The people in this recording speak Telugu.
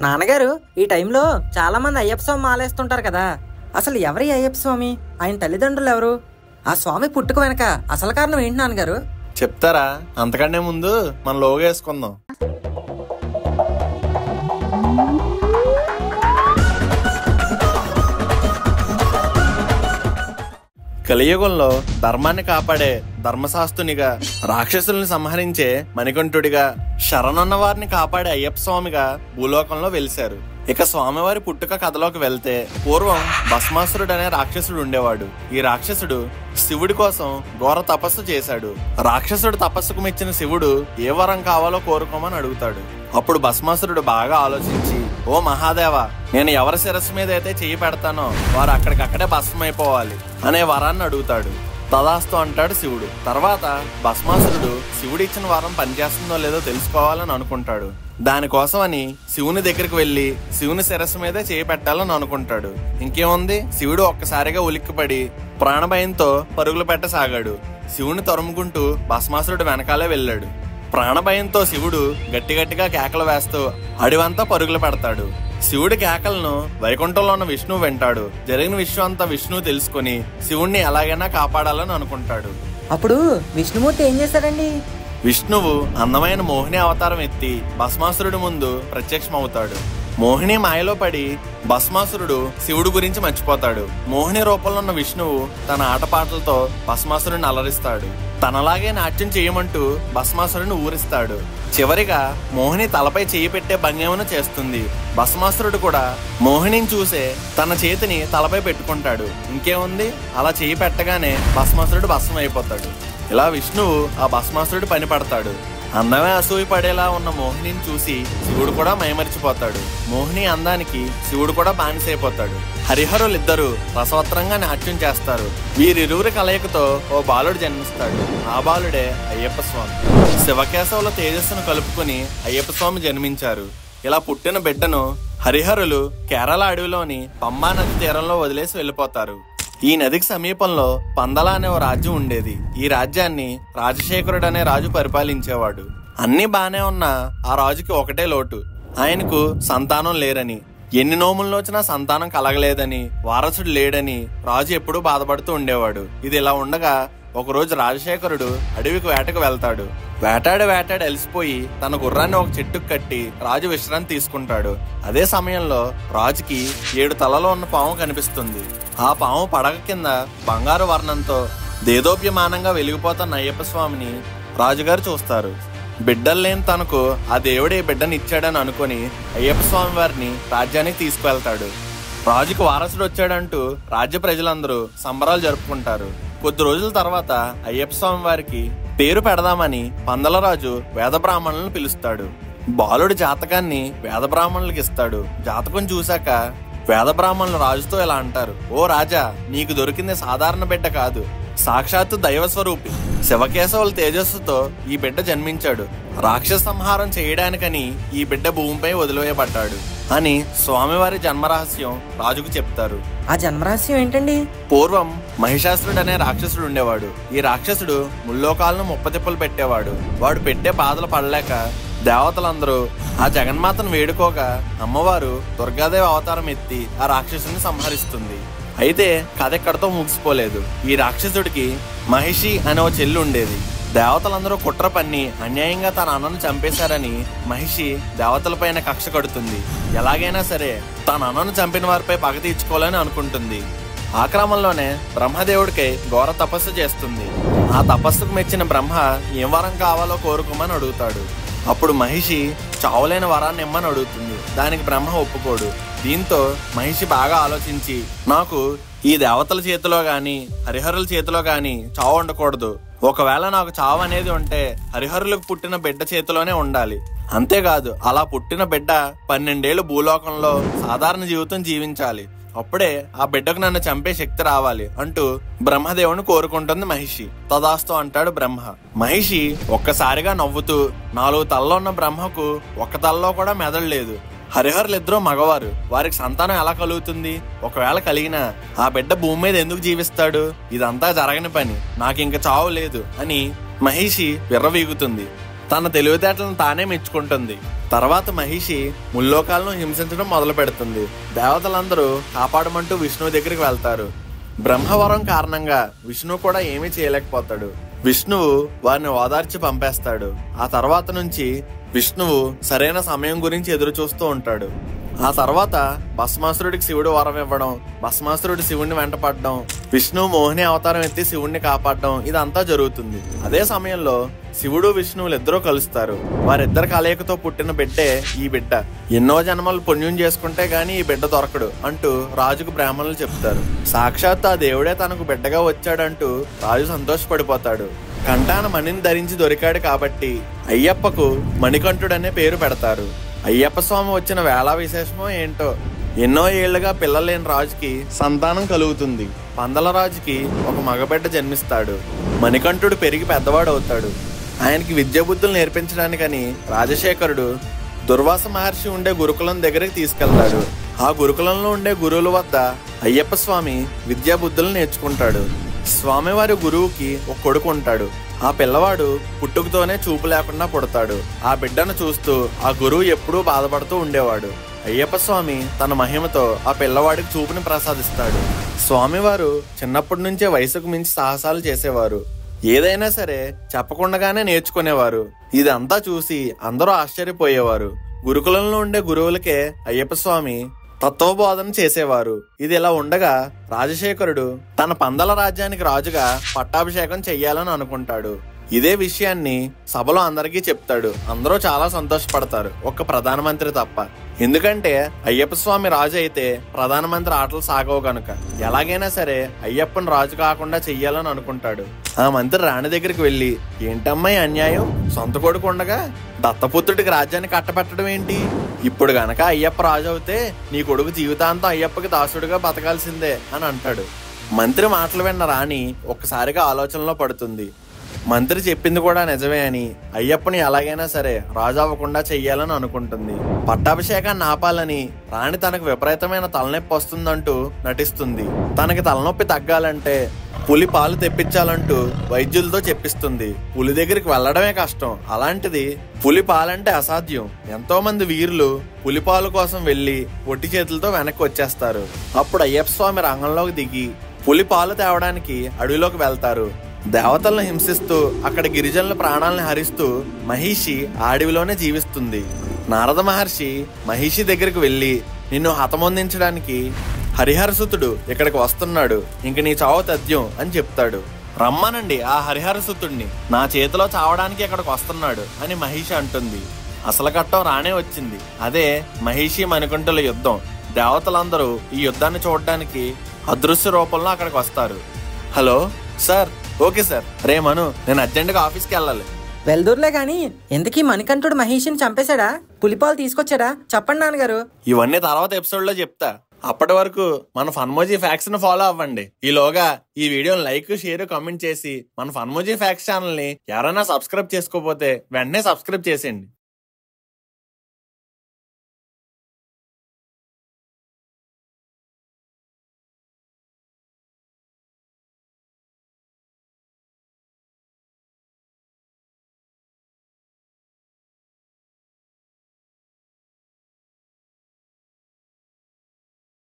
నాన్నగారు, ఈ టైంలో చాలా మంది అయ్యప్ప స్వామి మాలేస్తుంటారు కదా. అసలు ఎవరి అయ్యప్ప స్వామి? ఆయన తల్లిదండ్రులు ఎవరు? ఆ స్వామి పుట్టుక వెనక అసలు కారణం ఏంటి నాన్నగారు? చెప్తారా? అంతకంటే ముందు మనం లోగా వేసుకుందాం. కలియుగంలో ధర్మాన్ని కాపాడే ధర్మశాస్త్రునిగా, రాక్షసుల్ని సంహరించే మణికంఠుడిగా, శరణన్న వారిని కాపాడే అయ్యప్ప స్వామిగా భూలోకంలో వెలిశారు. ఇక స్వామివారి పుట్టుక కథలోకి వెళ్తే, పూర్వం భస్మాసురుడు అనే రాక్షసుడు ఉండేవాడు. ఈ రాక్షసుడు శివుడి కోసం ఘోర తపస్సు చేశాడు. రాక్షసుడు తపస్సుకు మెచ్చిన శివుడు ఏ వరం కావాలో కోరుకోమని అడుగుతాడు. అప్పుడు భస్మాసురుడు బాగా ఆలోచించి, ఓ మహాదేవ, నేను ఎవరి శిరస్సు మీద అయితే చెయ్యి పెడతానో వారు అక్కడికక్కడే భస్మైపోవాలి అనే వరాన్ని అడుగుతాడు. తదాస్తు అంటాడు శివుడు. తర్వాత భస్మాసురుడు శివుడిచ్చిన వరం పనిచేస్తుందో లేదో తెలుసుకోవాలని అనుకుంటాడు. దానికోసమని శివుని దగ్గరికి వెళ్లి శివుని శిరస్సు మీదే చేయి పెట్టాలని అనుకుంటాడు. ఇంకేముంది, శివుడు ఒక్కసారిగా ఉలిక్కిపడి ప్రాణభయంతో పరుగులు పెట్టసాగాడు. శివుని తరుముకుంటూ భస్మాసురుడు వెనకాలే వెళ్ళాడు. ప్రాణభయంతో శివుడు గట్టిగట్టిగా కేకలు వేస్తూ అడివంతా పరుగులు పెడతాడు. శివుడి కేకలను వైకుంఠంలో ఉన్న విష్ణువు వింటాడు. జరిగిన విషయం అంతా విష్ణువు తెలుసుకుని శివుణ్ణి ఎలాగైనా కాపాడాలని అనుకుంటాడు. అప్పుడు విష్ణుమూర్తి ఏం చేశాడండి? విష్ణువు అందమైన మోహిని అవతారం ఎత్తి భస్మాసురుడి ముందు ప్రత్యక్షమవుతాడు. మోహిని మాయలో పడి భస్మాసురుడు శివుడు గురించి మర్చిపోతాడు. మోహిని రూపంలో ఉన్న విష్ణువు తన ఆటపాటలతో భస్మాసురుడిని అలరిస్తాడు. తనలాగే నాట్యం చేయమంటూ భస్మాసురుడిని ఊరిస్తాడు. చివరిగా మోహిని తలపై చేయి పెట్టే భంగిమను చేస్తుంది. భస్మాసురుడు కూడా మోహినిని చూసే తన చేతిని తలపై పెట్టుకుంటాడు. ఇంకేముంది, అలా చేయి పెట్టగానే భస్మాసురుడు భస్మం అయిపోతాడు. ఇలా విష్ణువు ఆ భస్మాసురుడు పని పడతాడు. అందమే అసూయ పడేలా ఉన్న మోహినిని చూసి శివుడు కూడా మైమరిచిపోతాడు. మోహిని అందానికి శివుడు కూడా బానిసైపోతాడు. హరిహరులిద్దరూ రసవత్రంగా నాట్యం చేస్తారు. వీరిరువురి కలయికతో ఓ బాలుడు జన్మిస్తాడు. ఆ బాలుడే అయ్యప్ప స్వామి. శివకేశవుల తేజస్సును కలుపుకుని అయ్యప్ప స్వామి జన్మించారు. ఇలా పుట్టిన బిడ్డను హరిహరులు కేరళ అడవిలోని పంబా నది తీరంలో వదిలేసి వెళ్ళిపోతారు. ఈ నదికి సమీపంలో పందల అనే ఓ రాజ్యం ఉండేది. ఈ రాజ్యాన్ని రాజశేఖరుడు అనే రాజు పరిపాలించేవాడు. అన్ని బానే ఉన్నా ఆ రాజుకి ఒకటే లోటు, ఆయనకు సంతానం లేరని. ఎన్ని నోములు నోచినా సంతానం కలగలేదని, వారసుడు లేడని రాజు ఎప్పుడూ బాధపడుతూ ఉండేవాడు. ఇది ఇలా ఉండగా ఒకరోజు రాజశేఖరుడు అడవికి వేటకు వెళ్తాడు. వేటాడి అలసిపోయి తన గుర్రాన్ని ఒక చెట్టుకు కట్టి రాజు విశ్రాంతి తీసుకుంటాడు. అదే సమయంలో రాజుకి 7 తలలో ఉన్న పాము కనిపిస్తుంది. ఆ పాము పడగ కింద బంగారు వర్ణంతో దేదోప్యమానంగా వెలిగిపోతున్న అయ్యప్ప స్వామిని రాజుగారు చూస్తారు. బిడ్డలు లేని తనకు ఆ దేవుడే బిడ్డని ఇచ్చాడని అనుకుని అయ్యప్ప స్వామి వారిని రాజ్యానికి తీసుకువెళ్తాడు. రాజుకు వారసుడు వచ్చాడంటూ రాజ్య ప్రజలందరూ సంబరాలు జరుపుకుంటారు. కొద్ది రోజుల తర్వాత అయ్యప్ప స్వామి వారికి పేరు పెడదామని పందలరాజు వేద బ్రాహ్మణులను పిలుస్తాడు. బాలుడి జాతకాన్ని వేద బ్రాహ్మణులకు ఇస్తాడు. జాతకం చూశాక వేద బ్రాహ్మణులు రాజుతో ఇలా అంటారు, ఓ రాజా, నీకు దొరికింది సాధారణ బిడ్డ కాదు, సాక్షాత్తు దైవ స్వరూపి. శివకేశవుల తేజస్సుతో ఈ బిడ్డ జన్మించాడు. రాక్షస సంహారం చేయడానికని ఈ బిడ్డ భూమిపై వదిలివేయబడ్డాడు అని స్వామివారి జన్మరహస్యం రాజుకు చెప్తారు. ఆ జన్మరహస్యం ఏంటండి? పూర్వం మహిషాసురుడు అనే రాక్షసుడు ఉండేవాడు. ఈ రాక్షసుడు ముల్లోకాలను ముప్పతిప్పలు పెట్టేవాడు. వాడు పెట్టే బాధలు పడలేక దేవతలందరూ ఆ జగన్మాతను వేడుకోగా అమ్మవారు దుర్గాదేవి అవతారం ఎత్తి ఆ రాక్షసుని సంహరిస్తుంది. అయితే కథ ఎక్కడితో ముగిసిపోలేదు. ఈ రాక్షసుడికి మహిషి అనే ఓ చెల్లి ఉండేది. దేవతలందరూ కుట్ర పన్ని అన్యాయంగా తన అన్నను చంపేశారని మహిషి దేవతలపైన కక్ష కడుతుంది. ఎలాగైనా సరే తన అన్నను చంపిన వారిపై పగ తీర్చుకోవాలని అనుకుంటుంది. ఆ క్రమంలోనే బ్రహ్మదేవుడికై ఘోర తపస్సు చేస్తుంది. ఆ తపస్సుకు మెచ్చిన బ్రహ్మ ఏం వరం కావాలో కోరుకోమని అడుగుతాడు. అప్పుడు మహిషి చావులేని వరాన్ని ఇమ్మని అడుగుతుంది. దానికి బ్రహ్మ ఒప్పుకోడు. దీంతో మహిషి బాగా ఆలోచించి, నాకు ఈ దేవతల చేతిలో గాని హరిహరుల చేతిలో గాని చావు ఉండకూడదు. ఒకవేళ నాకు చావు అనేది ఉంటే హరిహరులకు పుట్టిన బిడ్డ చేతిలోనే ఉండాలి. అంతేకాదు, అలా పుట్టిన బిడ్డ 12 ఏళ్లు భూలోకంలో సాధారణ జీవితం జీవించాలి. అప్పుడే ఆ బిడ్డకు నన్ను చంపే శక్తి రావాలి అంటూ బ్రహ్మదేవుని కోరుకుంటుంది మహిషి. తదాస్తు అంటాడు బ్రహ్మ. మహిషి ఒక్కసారిగా నవ్వుతూ, 4 తలలో ఉన్న బ్రహ్మకు ఒక్క తలలో కూడా మెదడు లేదు. హరిహరులిద్దరూ మగవారు, వారికి సంతానం ఎలా కలుగుతుంది? ఒకవేళ కలిగినా ఆ బిడ్డ భూమి మీద ఎందుకు జీవిస్తాడు? ఇదంతా జరగని పని, నాకింక చావు లేదు అని మహిషి విర్రవీగుతుంది. తన తెలివితేటలను తానే మెచ్చుకుంటుంది. తర్వాత మహిషి ముల్లోకాలను హింసించడం మొదలు పెడుతుంది. దేవతలందరూ కాపాడమంటూ విష్ణువు దగ్గరికి వెళ్తారు. బ్రహ్మవరం కారణంగా విష్ణువు కూడా ఏమీ చేయలేకపోతాడు. విష్ణువు వారిని ఓదార్చి పంపేస్తాడు. ఆ తర్వాత నుంచి విష్ణువు సరైన సమయం గురించి ఎదురు చూస్తూ ఉంటాడు. ఆ తర్వాత భస్మాసురుడికి శివుడు వరం ఇవ్వడం, భస్మాసురుడు శివుణ్ణి వెంటపడడం, విష్ణువు మోహిని అవతారం ఎత్తి శివుణ్ణి కాపాడడం ఇదంతా జరుగుతుంది. అదే సమయంలో శివుడు విష్ణువులు ఇద్దరూ కలుస్తారు. వారిద్దరి కలయికతో పుట్టిన బిడ్డే ఈ బిడ్డ. ఎన్నో జన్మలు పుణ్యం చేసుకుంటే గాని ఈ బిడ్డ దొరకడు అంటూ రాజుకు బ్రాహ్మణులు చెప్తారు. సాక్షాత్ ఆ దేవుడే తనకు బిడ్డగా వచ్చాడంటూ రాజు సంతోషపడిపోతాడు. కంఠాన మణిని ధరించి దొరికాడు కాబట్టి అయ్యప్పకు మణికంఠుడనే పేరు పెడతారు. అయ్యప్ప స్వామి వచ్చిన వేళ విశేషమో ఏంటో, ఎన్నో ఏళ్లుగా పిల్లలేని రాజుకి సంతానం కలుగుతుంది. పందల రాజుకి ఒక మగబిడ్డ జన్మిస్తాడు. మణికంఠుడు పెరిగి పెద్దవాడు అవుతాడు. ఆయనకి విద్యాబుద్ధులు నేర్పించడానికని రాజశేఖరుడు దుర్వాస మహర్షి ఉండే గురుకులం దగ్గరికి తీసుకెళ్తాడు. ఆ గురుకులంలో ఉండే గురువుల వద్ద అయ్యప్ప స్వామి విద్యాబుద్ధులు నేర్చుకుంటాడు. స్వామివారి గురువుకి ఒక కొడుకు ఉంటాడు. ఆ పిల్లవాడు పుట్టుకతోనే చూపు లేకుండా పుడతాడు. ఆ బిడ్డను చూస్తూ ఆ గురువు ఎప్పుడూ బాధపడుతూ ఉండేవాడు. అయ్యప్ప స్వామి తన మహిమతో ఆ పిల్లవాడికి చూపుని ప్రసాదిస్తాడు. స్వామివారు చిన్నప్పటి నుంచే వయసుకు మించి సాహసాలు చేసేవారు. ఏదైనా సరే చెప్పకుండానే నేర్చుకునేవారు. ఇదంతా చూసి అందరూ ఆశ్చర్యపోయేవారు. గురుకులంలో ఉండే గురువులకే అయ్యప్ప స్వామి తత్వబోధన చేసేవారు. ఇది ఇలా ఉండగా రాజశేఖరుడు తన పందల రాజ్యానికి రాజుగా పట్టాభిషేకం చెయ్యాలని అనుకుంటాడు. ఇదే విషయాన్ని సభలో అందరికీ చెప్తాడు. అందరూ చాలా సంతోషపడతారు, ఒక్క ప్రధానమంత్రి తప్ప. ఎందుకంటే అయ్యప్ప స్వామి రాజు అయితే ప్రధానమంత్రి ఆటలు సాగవు కనుక ఎలాగైనా సరే అయ్యప్పని రాజు కాకుండా చెయ్యాలని అనుకుంటాడు. ఆ మంత్రి రాణి దగ్గరికి వెళ్లి, ఏంటమ్మాయి అన్యాయం, సొంత కొడుకు ఉండగా దత్తపుత్రుడికి రాజ్యాన్ని కట్టబెట్టడం ఏంటి? ఇప్పుడు గనక అయ్యప్ప రాజు అవుతే నీ కొడుకు జీవితాంతం అయ్యప్పకి దాసుడుగా బతకాల్సిందే అని అంటాడు. మంత్రి మాటలు విన్న రాణి ఒక్కసారిగా ఆలోచనలో పడుతుంది. మంత్రి చెప్పింది కూడా నిజమే అని అయ్యప్పని ఎలాగైనా సరే రాజు అవ్వకుండా చెయ్యాలని అనుకుంటుంది. పట్టాభిషేకాన్ని ఆపాలని రాణి తనకు విపరీతమైన తలనొప్పి వస్తుందంటూ నటిస్తుంది. తనకి తలనొప్పి తగ్గాలంటే పులి పాలు తెప్పించాలంటూ వైద్యులతో చెప్పిస్తుంది. పులి దగ్గరికి వెళ్లడమే కష్టం, అలాంటిది పులి పాలంటే అసాధ్యం. ఎంతో మంది వీరులు పులి పాలు కోసం వెళ్లి ఒట్టి చేతులతో వెనక్కి వచ్చేస్తారు. అప్పుడు అయ్యప్ప స్వామి రంగంలోకి దిగి పులి పాలు తేవడానికి అడవిలోకి వెళ్తారు. దేవతలను హింసిస్తూ అక్కడ గిరిజనుల ప్రాణాలను హరిస్తూ మహిషి ఆ అడవిలోనే జీవిస్తుంది. నారద మహర్షి మహిషి దగ్గరికి వెళ్లి, నిన్ను హతమొందించడానికి హరిహరసుతుడు ఇక్కడికి వస్తున్నాడు, ఇంక నీ చావు తథ్యం అని చెప్తాడు. రమ్మనండి ఆ హరిహరసుతుడిని, నా చేతిలో చావడానికి ఇక్కడికి వస్తున్నాడు అని మహిషి అంటుంది. అసలు కట్టం రానే వచ్చింది. అదే మహిషి మణికంఠుల యుద్ధం. దేవతలందరూ ఈ యుద్ధాన్ని చూడడానికి అదృశ్య రూపంలో అక్కడికి వస్తారు. హలో సార్, ఓకే సార్, రే మను, నేను అర్జెంటుగా ఆఫీస్కి వెళ్ళాలి. వెళ్దూర్లే గాని ఎందుకీ మణికంఠుడు మహిషిని చంపేశాడా? పులిపాలు తీసుకొచ్చాడా? చెప్పండి నాన్నగారు. ఇవన్నీ తర్వాత ఎపిసోడ్ లో చెప్తా. అప్పటి వరకు మన ఫన్మోజీ ఫ్యాక్స్ ని ఫాలో అవ్వండి. ఈలోగా ఈ వీడియోని లైక్, షేర్, కామెంట్ చేసి మన ఫన్మోజీ ఫ్యాక్స్ ఛానల్ ని ఎవరైనా సబ్స్క్రైబ్ చేసుకోకపోతే వెంటనే సబ్స్క్రైబ్ చేసేయండి.